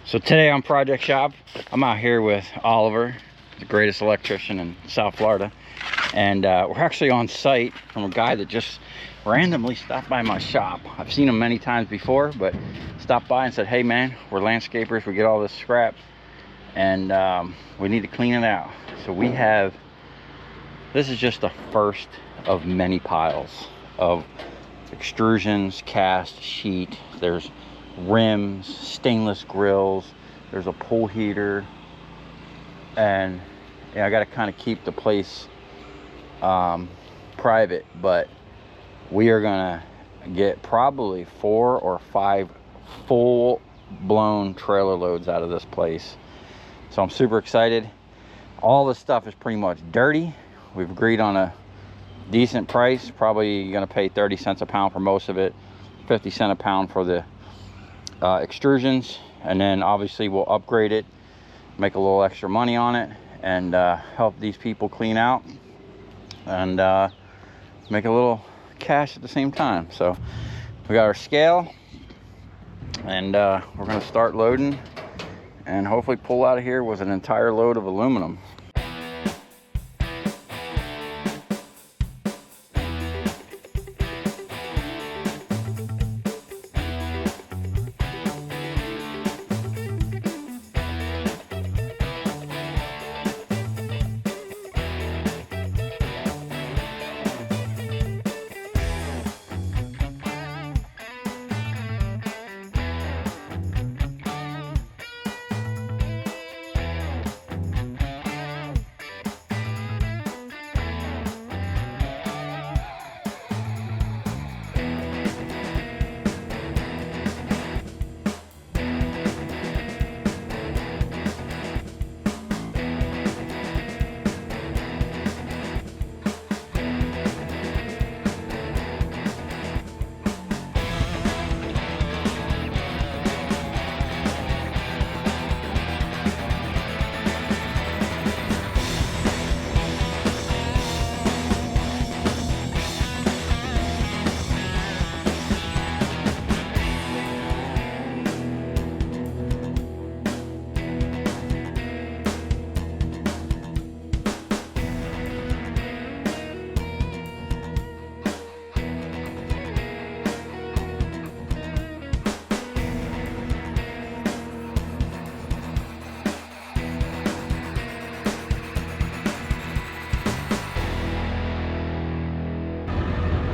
So today on Project Shop, I'm out here with Oliver, the greatest electrician in South Florida. And we're actually on site from a guy that just randomly stopped by my shop. I've seen him many times before, but stopped by and said, hey man, we're landscapers, we get all this scrap and we need to clean it out. So we have, this is just the first of many piles of extrusions, cast, sheet. There's rims, stainless grills, there's a pool heater, and yeah, I got to kind of keep the place private, but we are gonna get probably 4 or 5 full-blown trailer loads out of this place. So I'm super excited. All this stuff is pretty much dirty. We've agreed on a decent price, probably gonna pay 30 cents a pound for most of it, 50 cents a pound for the extrusions, and then obviously we'll upgrade it, make a little extra money on it, and help these people clean out and make a little cash at the same time. So we got our scale, and we're gonna start loading and hopefully pull out of here with an entire load of aluminum.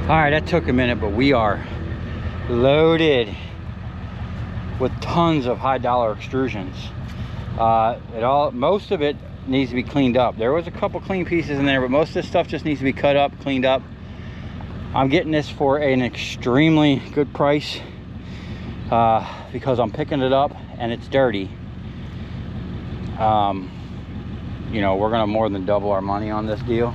All right, that took a minute, but we are loaded with tons of high dollar extrusions. Most of it needs to be cleaned up. There was a couple clean pieces in there, but most of this stuff just needs to be cut up, cleaned up. I'm getting this for an extremely good price because I'm picking it up and it's dirty. You know, we're gonna more than double our money on this deal.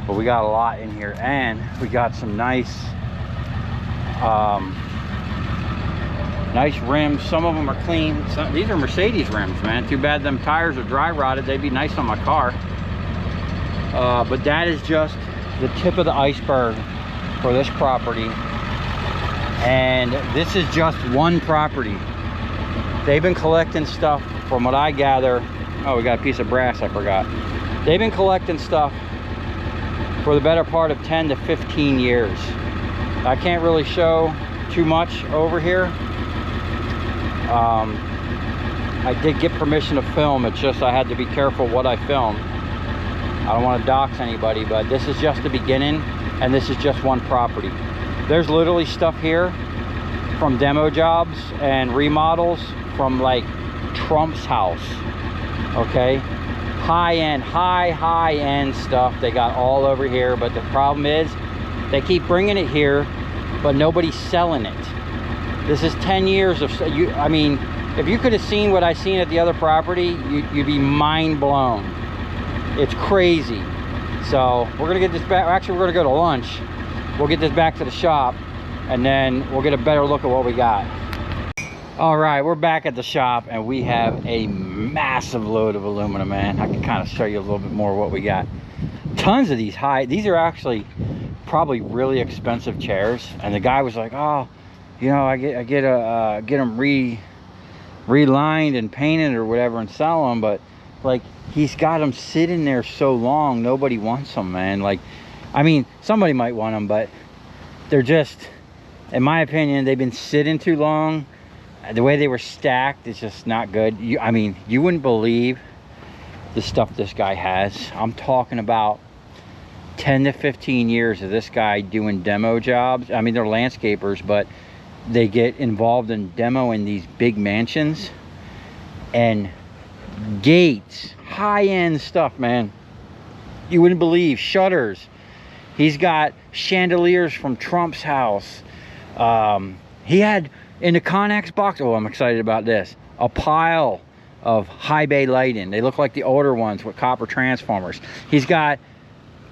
But we got a lot in here, and we got some nice nice rims. Some of them are clean. These are Mercedes rims, man. Too bad them tires are dry rotted. They'd be nice on my car. But that is just the tip of the iceberg for this property, and this is just one property. They've been collecting stuff, from what I gather. Oh, we got a piece of brass I forgot. They've been collecting stuff for the better part of 10 to 15 years. I can't really show too much over here. I did get permission to film, it's just I had to be careful what I film. I don't want to dox anybody, but this is just the beginning, and this is just one property. There's literally stuff here from demo jobs and remodels from like Trump's house, okay? High-end, high-end stuff they got all over here, but the problem is they keep bringing it here, but nobody's selling it. This is 10 years of, I mean, if you could have seen what I seen at the other property, you'd be mind blown. It's crazy. So we're gonna get this back. Actually, we're gonna go to lunch. We'll get this back to the shop, and then we'll get a better look at what we got. All right, we're back at the shop, and we have a massive load of aluminum, man. I can kind of show you a little bit more of what we got. Tons of these these are actually probably really expensive chairs, and the guy was like, oh, you know, I get them relined and painted or whatever and sell them, but like he's got them sitting there so long, nobody wants them, man. Like, I mean, somebody might want them, but they're just, in my opinion, they've been sitting too long. The way they were stacked is just not good. I mean, you wouldn't believe the stuff this guy has. I'm talking about 10 to 15 years of this guy doing demo jobs. I mean, they're landscapers, but they get involved in demoing these big mansions and gates, high-end stuff, man. You wouldn't believe. Shutters. He's got chandeliers from Trump's house. He had in the Connex box, oh, I'm excited about this, a pile of high bay lighting. They look like the older ones with copper transformers. He's got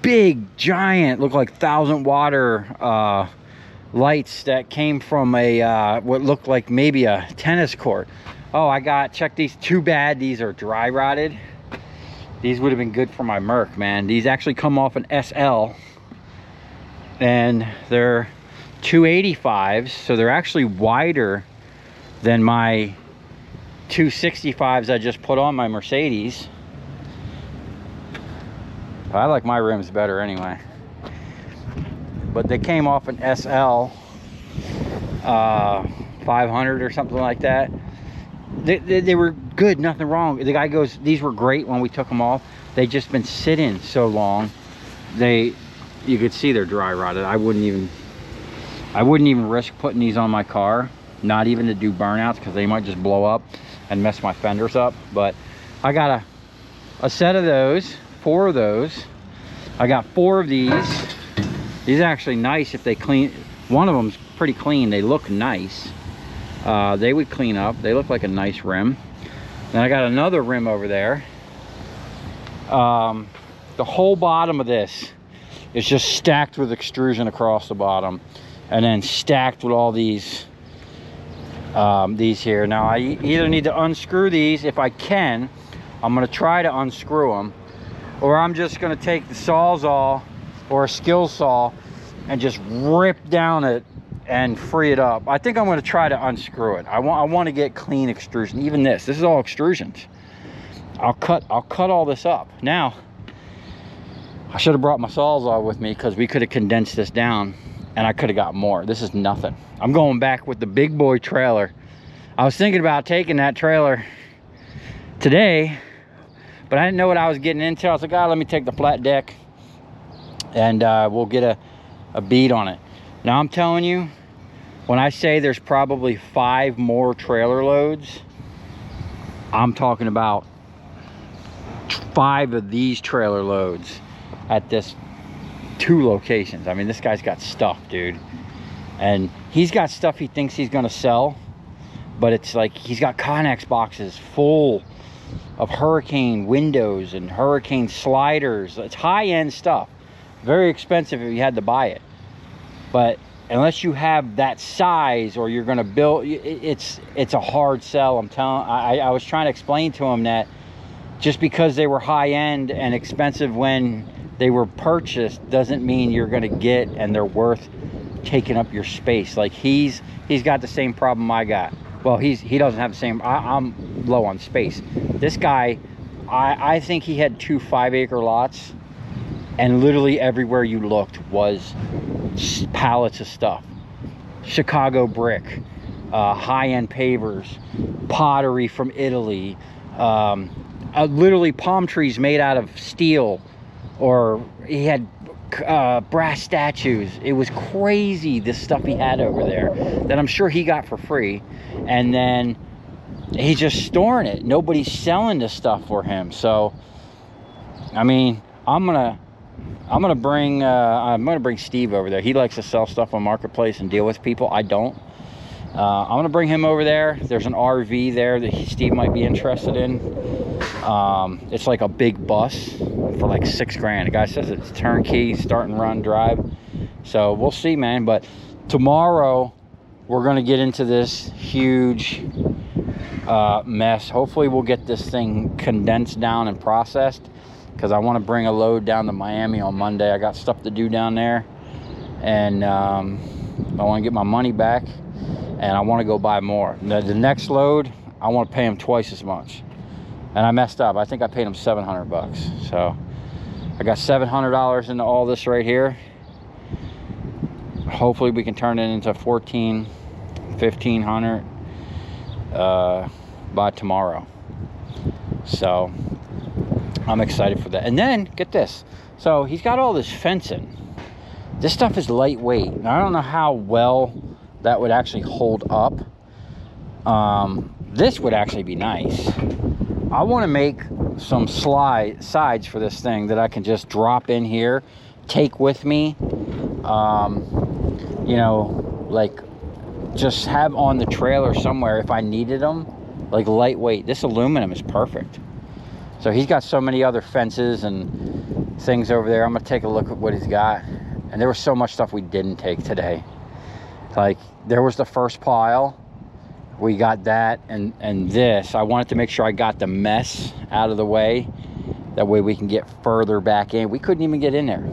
big, giant, look like 1,000-watt lights that came from a what looked like maybe a tennis court. Oh, check these. Too bad these are dry rotted. These would have been good for my Merc, man. These actually come off an SL, and they're 285s, so they're actually wider than my 265s I just put on my Mercedes. I like my rims better anyway. But they came off an SL 500 or something like that. They were good, nothing wrong. The guy goes, these were great when we took them off. They just been sitting so long. You could see they're dry rotted. I wouldn't even risk putting these on my car, not even to do burnouts, because they might just blow up and mess my fenders up. But I got a set of those, 4 of those. I got 4 of these. These are actually nice if they clean. One of them's pretty clean. They look nice. They would clean up. They look like a nice rim. Then I got another rim over there. The whole bottom of this is just stacked with extrusion across the bottom, and then stacked with all these here. Now I either need to unscrew these. If I can, I'm going to try to unscrew them, or I'm just going to take the Sawzall or a skill saw and just rip down it and free it up. I think I'm going to try to unscrew it. I want to get clean extrusion. Even this is all extrusions. I'll cut all this up. Now I should have brought my Sawzall with me, because we could have condensed this down and I could have got more. This is nothing. I'm going back with the big boy trailer. I was thinking about taking that trailer today, but I didn't know what I was getting into. I was like, let me take the flat deck and we'll get a bead on it. Now I'm telling you, when I say there's probably 5 more trailer loads, I'm talking about 5 of these trailer loads at this 2 locations. I mean, this guy's got stuff, dude. And he's got stuff he thinks he's gonna sell, but it's like he's got Connex boxes full of Hurricane windows and Hurricane sliders. It's high-end stuff. Very expensive if you had to buy it. But unless you have that size, or you're gonna build, it's a hard sell. I was trying to explain to him that just because they were high-end and expensive when they were purchased doesn't mean you're gonna get and they're worth taking up your space. Like he's got the same problem I got. Well, he doesn't have the same. I'm low on space. This guy, I think he had 2 5-acre lots, and literally everywhere you looked was pallets of stuff. Chicago brick, high-end pavers, pottery from Italy, literally palm trees made out of steel, or he had brass statues. It was crazy, this stuff he had over there that I'm sure he got for free, and then he's just storing it. Nobody's selling this stuff for him. So I mean, I'm gonna bring Steve over there. He likes to sell stuff on Marketplace and deal with people. I don't. I'm gonna bring him over there. There's an RV there that Steve might be interested in. It's like a big bus for like $6 grand. The guy says it's turnkey, start and run drive. So we'll see, man. But tomorrow we're gonna get into this huge mess. Hopefully we'll get this thing condensed down and processed, because I want to bring a load down to Miami on Monday. I got stuff to do down there, and I want to get my money back, and I want to go buy more. The next load, I want to pay him twice as much. And I messed up. I think I paid him 700 bucks. So I got $700 into all this right here. Hopefully we can turn it into 1,500 by tomorrow. So I'm excited for that. And then get this. So he's got all this fencing. This stuff is lightweight. And I don't know how well that would actually hold up. This would actually be nice. I want to make some sides for this thing that I can just drop in here, take with me, you know, like just have on the trailer somewhere if I needed them, like lightweight. This aluminum is perfect. So he's got so many other fences and things over there. I'm gonna take a look at what he's got. And there was so much stuff we didn't take today. Like there was the first pile. We got that and this. I wanted to make sure I got the mess out of the way. That way we can get further back in. We couldn't even get in there.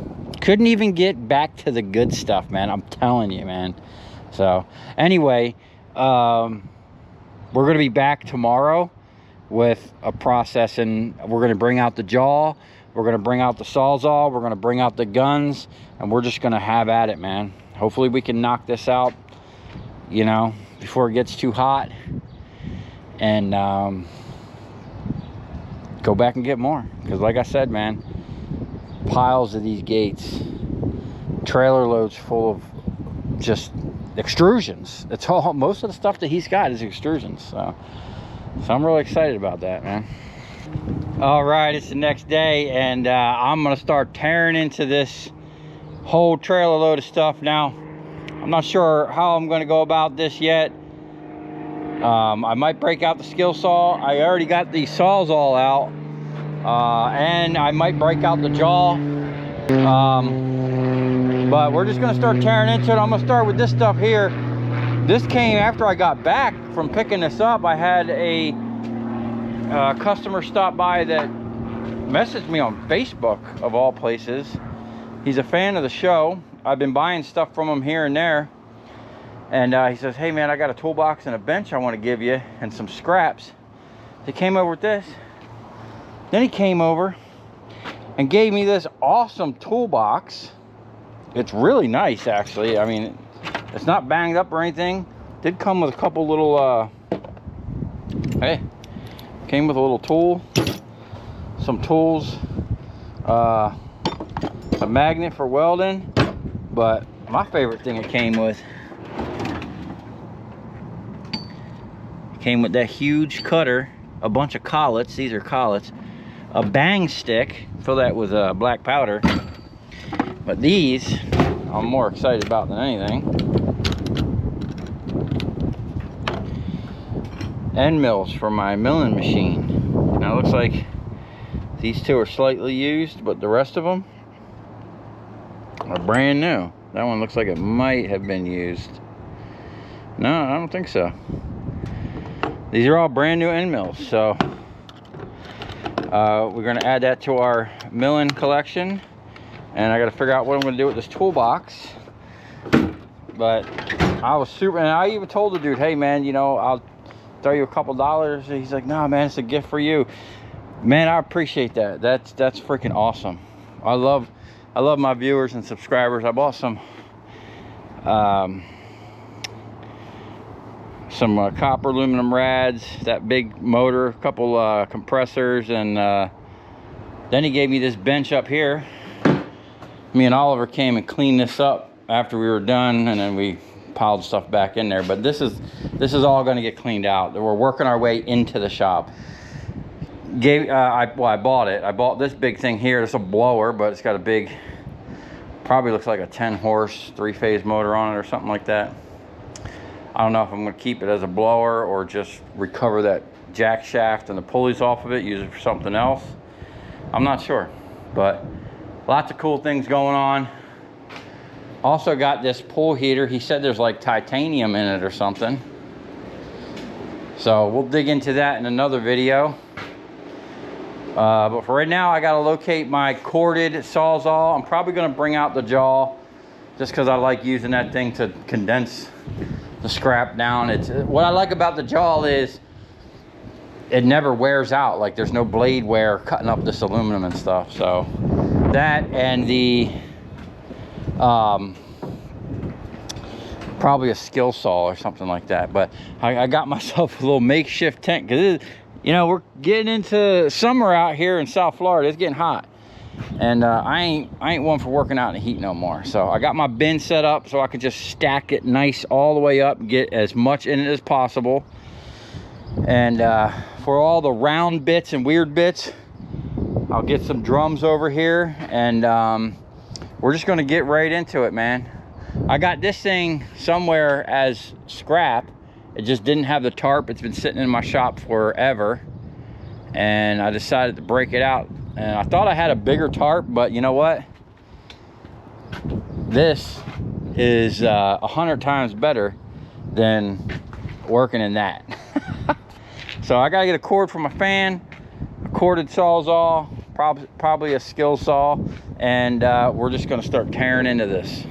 Couldn't even get back to the good stuff, man. I'm telling you, man. So anyway, we're going to be back tomorrow with a process, and we're going to bring out the jaw. We're going to bring out the Sawzall. We're going to bring out the guns, and we're just going to have at it, man. Hopefully we can knock this out, you know, before it gets too hot, and go back and get more. Because like I said, man, piles of these gates, trailer loads full of just extrusions. It's all, most of the stuff that he's got is extrusions. So I'm really excited about that, man. All right, it's the next day, and I'm gonna start tearing into this whole trailer load of stuff now. I'm not sure how I'm going to go about this yet. I might break out the skill saw. I already got the Sawzall out, and I might break out the jaw. But we're just going to start tearing into it. I'm going to start with this stuff here. This came after I got back from picking this up. I had a customer stop by that messaged me on Facebook, of all places. He's a fan of the show. I've been buying stuff from him here and there, and he says, hey man, I got a toolbox and a bench I want to give you, and some scraps. He came over with this. Then he came over and gave me this awesome toolbox. It's really nice, actually. I mean, it's not banged up or anything. Did come with a couple little hey, came with a little tool, some tools, a magnet for welding. But my favorite thing it came with that huge cutter, a bunch of collets. These are collets, a bang stick, fill that with black powder. But these I'm more excited about than anything. End mills for my milling machine. Now it looks like these two are slightly used, but the rest of them are brand new. That one looks like it might have been used. No, I don't think so. These are all brand new end mills. So we're going to add that to our milling collection, and I got to figure out what I'm going to do with this toolbox. But I was super, and I even told the dude, hey man, you know, I'll throw you a couple dollars. He's like, nah man, it's a gift for you. Man, I appreciate that. That's freaking awesome. I love my viewers and subscribers. I bought some copper aluminum rads, that big motor, a couple compressors, and then he gave me this bench up here. Me and Oliver came and cleaned this up after we were done, and then we piled stuff back in there. But this is all going to get cleaned out. We're working our way into the shop. I bought it. I bought this big thing here. It's a blower, but it's got a big, probably looks like a 10-horse 3-phase motor on it or something like that. I don't know if I'm going to keep it as a blower or just recover that jack shaft and the pulleys off of it, use it for something else. I'm not sure, but lots of cool things going on. Also got this pool heater. He said there's like titanium in it or something. So we'll dig into that in another video. But for right now, I gotta locate my corded Sawzall. I'm probably gonna bring out the jaw just because I like using that thing to condense the scrap down. It's what I like about the jaw is it never wears out. Like there's no blade wear cutting up this aluminum and stuff. So that, and the probably a skill saw or something like that. But I got myself a little makeshift tent, because you know, we're getting into summer out here in South Florida. It's getting hot, and I ain't one for working out in the heat no more. So I got my bin set up so I can just stack it nice all the way up and get as much in it as possible. And for all the round bits and weird bits, I'll get some drums over here, and we're just gonna get right into it, man. I got this thing somewhere as scrap. It just didn't have the tarp. It's been sitting in my shop forever, and I decided to break it out. And I thought I had a bigger tarp, but you know what? This is 100 times better than working in that. So I gotta get a cord for my fan, a corded sawzall, probably a skill saw, and we're just gonna start tearing into this.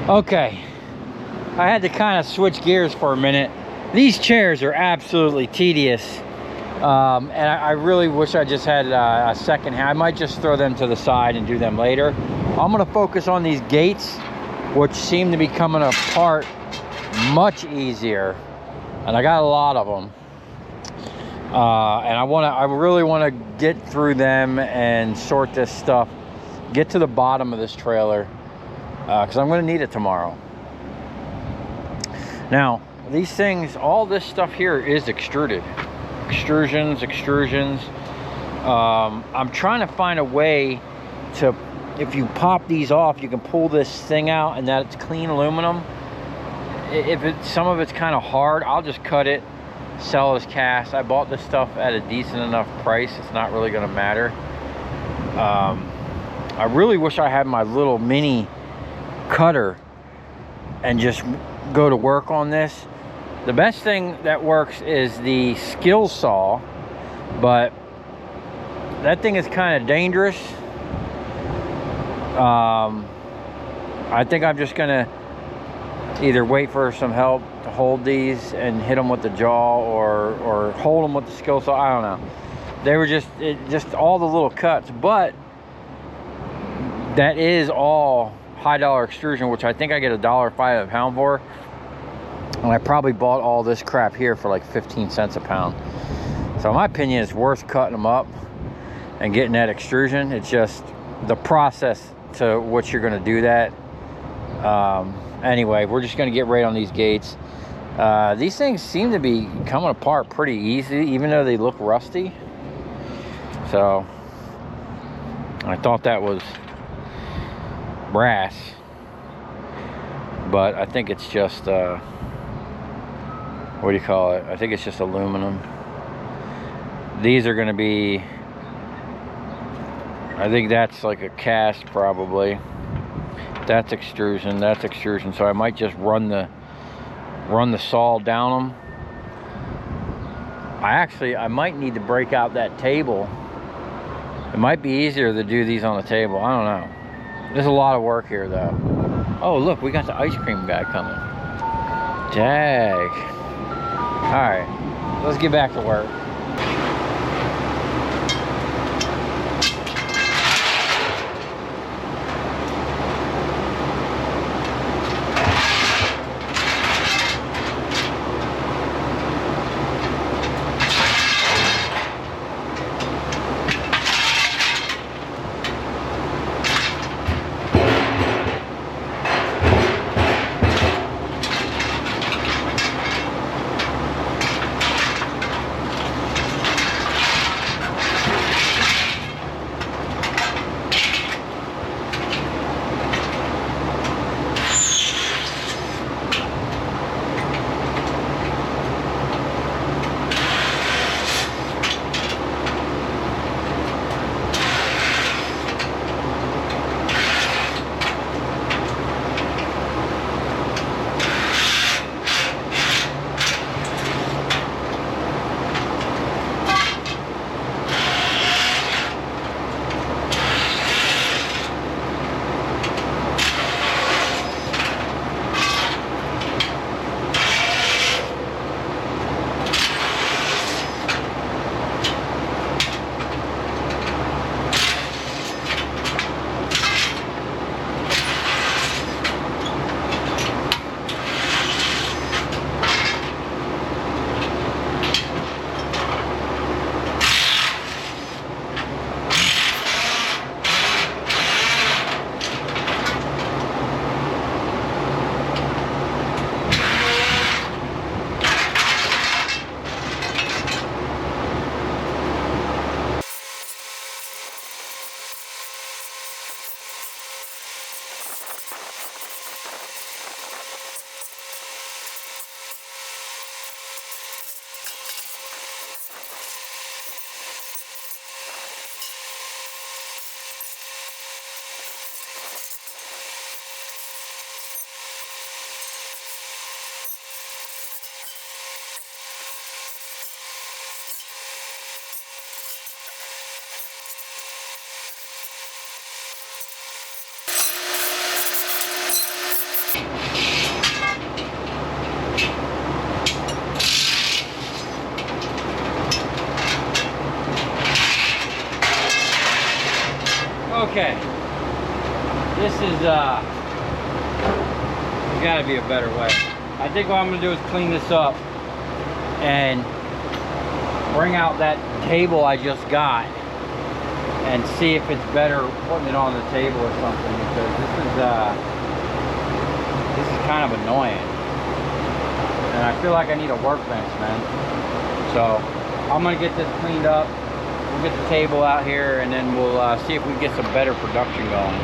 Okay, I had to kind of switch gears for a minute. These chairs are absolutely tedious, and I really wish I just had a second hand. I might just throw them to the side and do them later. I'm gonna focus on these gates, which seem to be coming apart much easier, and I got a lot of them. And I really want to get through them and sort this stuff, get to the bottom of this trailer, because I'm going to need it tomorrow. Now, these things, all this stuff here is extruded. Extrusions. I'm trying to find a way to, if you pop these off, you can pull this thing out and that it's clean aluminum. If some of it's kind of hard, I'll just cut it, sell as cast. I bought this stuff at a decent enough price. It's not really going to matter. I really wish I had my little mini cutter and just go to work on this. The best thing that works is the skill saw, but that thing is kind of dangerous. I think I'm just gonna either wait for some help to hold these and hit them with the jaw, or hold them with the skill saw. I don't know. They were just all the little cuts, but that is all high dollar extrusion, which I think I get $1.05 a pound for. And I probably bought all this crap here for like 15 cents a pound. So in my opinion, it's worth cutting them up and getting that extrusion. It's just the process to which you're going to do that. Anyway, we're just going to get right on these gates. These things seem to be coming apart pretty easy, even though they look rusty. So I thought that was brass. but I think it's just what do you call it? I think it's just aluminum. These are going to be, I think that's like a cast probably. That's extrusion, that's extrusion. So I might just run the saw down them. I might need to break out that table. It might be easier to do these on the table. I don't know. There's a lot of work here though. Oh look, we got the ice cream guy coming. Dag. Alright, let's get back to work. Okay, this is, there's gotta be a better way. I think what I'm gonna do is clean this up and bring out that table I just got and see if it's better putting it on the table or something, because this is kind of annoying. And I feel like I need a workbench, man. So I'm gonna get this cleaned up. We'll get the table out here and then we'll see if we can get some better production going.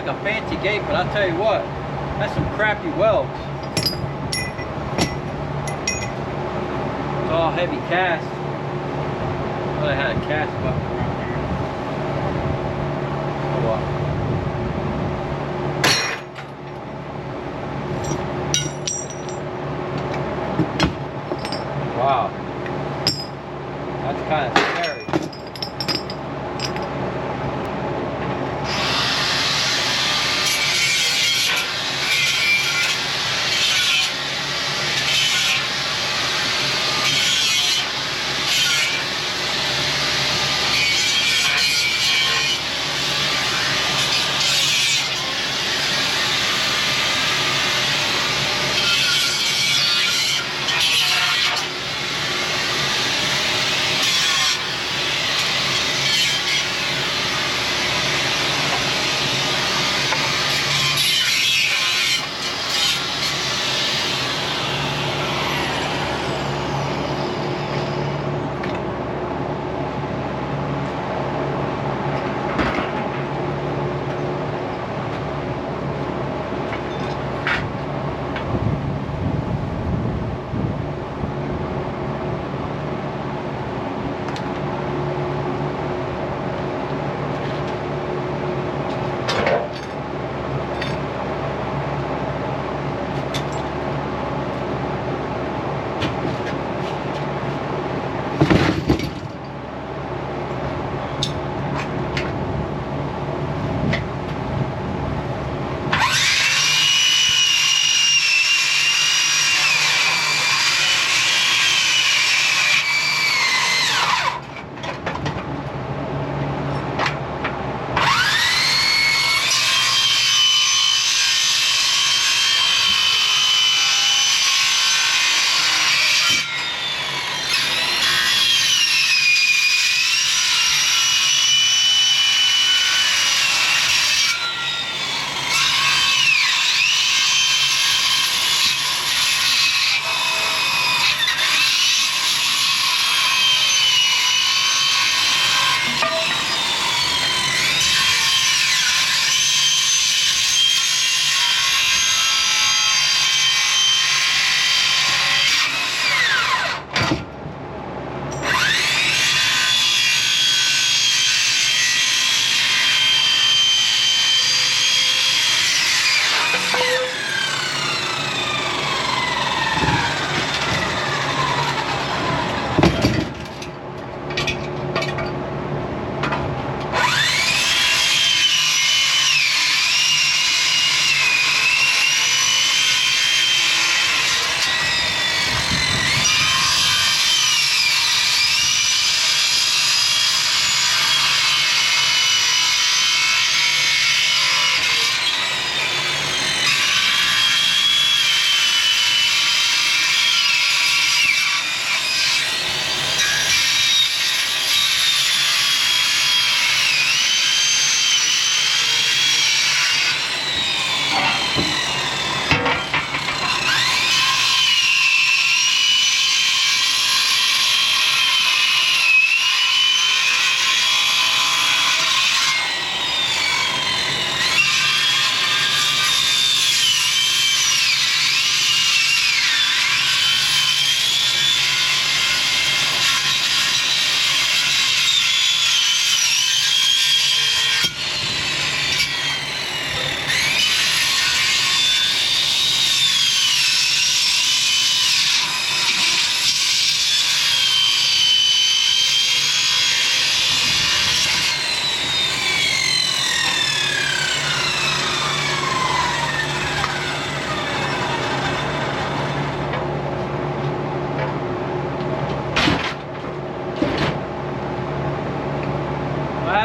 like a fancy gate, but I'll tell you what, that's some crappy welds. It's all heavy cast. But I had a cast button around here. Oh well. Wow. That's kind of scary.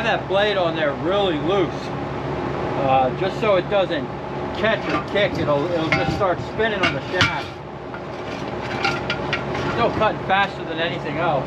that blade on there really loose, just so it doesn't catch or kick. It'll just start spinning on the shaft. Still cutting faster than anything else.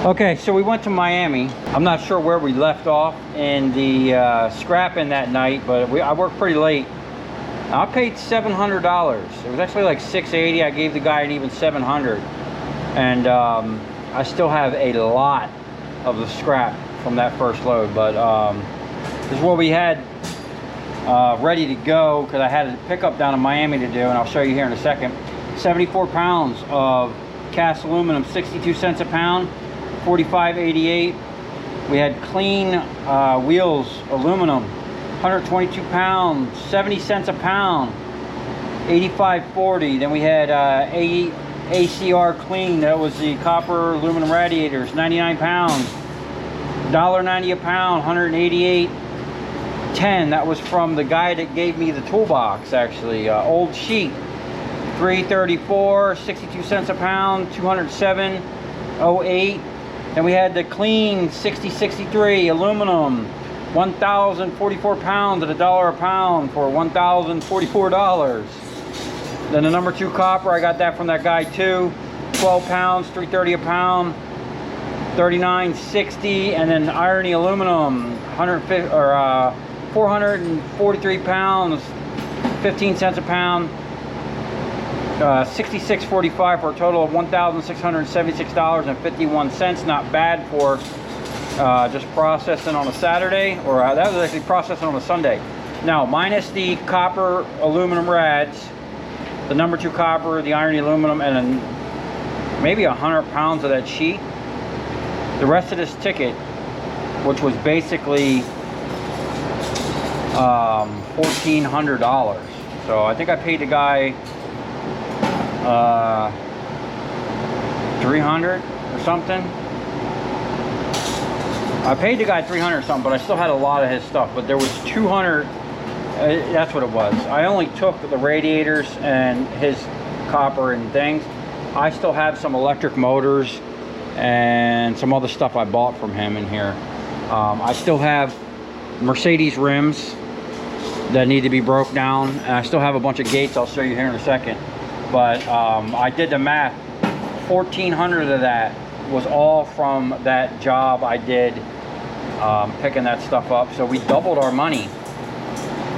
Okay, so we went to Miami. I'm not sure where we left off in the scrapping that night, but I worked pretty late. I paid $700. It was actually like $680. I gave the guy an even $700, and I still have a lot of the scrap from that first load. But this is what we had ready to go, because I had a pickup down in Miami to do, and I'll show you here in a second. 74 pounds of cast aluminum, 62 cents a pound, 45.88. We had clean wheels aluminum, 122 pounds, 70 cents a pound, 85.40. Then we had ACR clean, that was the copper aluminum radiators, 99 pounds, $1.90 a pound, 188.10. That was from the guy that gave me the toolbox, actually. Old sheet, 334, 62 cents a pound, 207.08. Then we had the clean 6063 aluminum, 1,044 pounds at $1 a pound for $1,044. Then the number 2 copper, I got that from that guy too, 12 pounds, 330 a pound, 39.60. And then irony aluminum, 443 pounds, 15 cents a pound, 66.45 for a total of $1,676.51. Not bad for just processing on a Saturday, or that was actually processing on a Sunday. Now, minus the copper aluminum rads, the number 2 copper, the irony aluminum, and then maybe 100 pounds of that sheet. The rest of this ticket, which was basically $1,400. So I think I paid the guy 300 or something. I paid the guy 300 or something, but I still had a lot of his stuff. But there was 200. That's what it was. I only took the radiators and his copper and things. I still have some electric motors and some other stuff I bought from him in here. I still have Mercedes rims that need to be broke down, and I still have a bunch of gates I'll show you here in a second. But I did the math. 1,400 of that was all from that job I did picking that stuff up. So we doubled our money.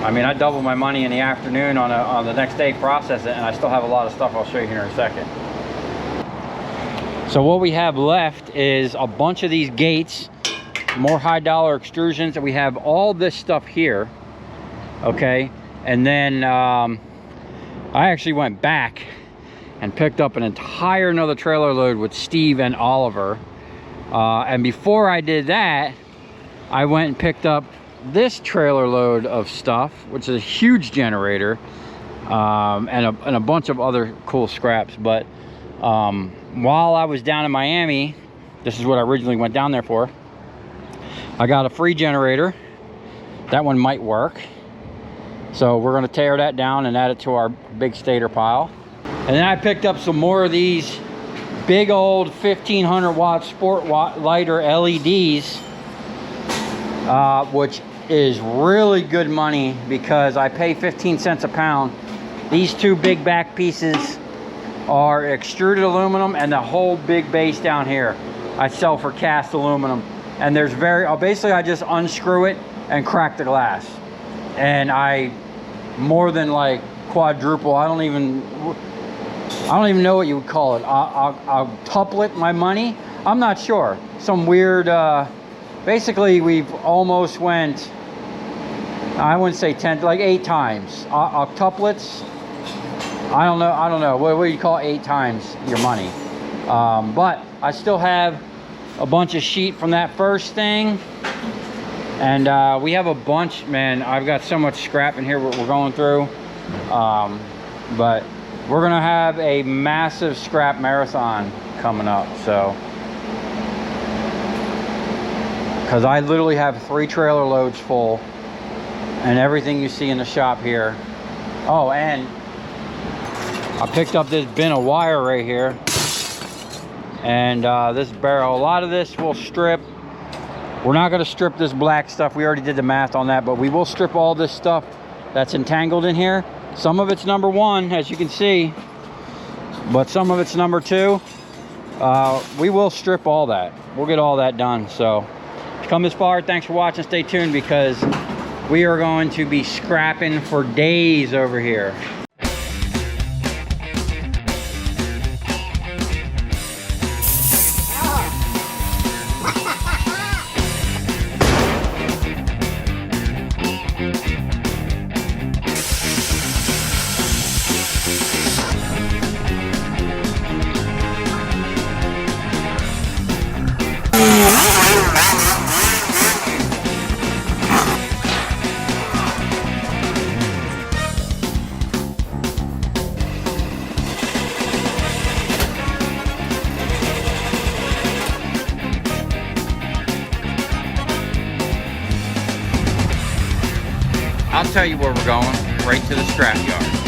I mean, I doubled my money in the afternoon on the next day, process it, and I still have a lot of stuff I'll show you here in a second. So what we have left is a bunch of these gates, more high dollar extrusions, and we have all this stuff here, okay? And then I actually went back and picked up an entire another trailer load with Steve and Oliver. And before I did that, I went and picked up this trailer load of stuff, which is a huge generator, and a bunch of other cool scraps. But while I was down in Miami, this is what I originally went down there for, I got a free generator. That one might work. So we're going to tear that down and add it to our big stator pile. And then I picked up some more of these big old 1,500 watt sport lighter LEDs, which is really good money because I pay 15 cents a pound. These 2 big back pieces are extruded aluminum, and the whole big base down here I sell for cast aluminum. And there's basically I just unscrew it and crack the glass, and I more than like quadruple. I don't even know what you would call it. I'll tuplet my money. I'm not sure. Some weird. Basically, we've almost went. I wouldn't say 10, like 8 times. Octuplets. I don't know. What do you call 8 times your money? But I still have a bunch of sheet from that first thing. And we have a bunch, man. I've got so much scrap in here we're going through. But we're gonna have a massive scrap marathon coming up, so. Because I literally have 3 trailer loads full and everything you see in the shop here. Oh, and I picked up this bin of wire right here. And this barrel, a lot of this will strip. We're not going to strip this black stuff. We already did the math on that, but we will strip all this stuff that's entangled in here. Some of it's number 1, as you can see, but some of it's number 2. We will strip all that. We'll get all that done. So if you come this far, thanks for watching. Stay tuned because we are going to be scrapping for days over here. I'll tell you where we're going, right to the scrapyard.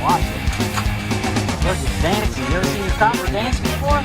Watch it. Look, it's dancing. You ever seen your copper dance before?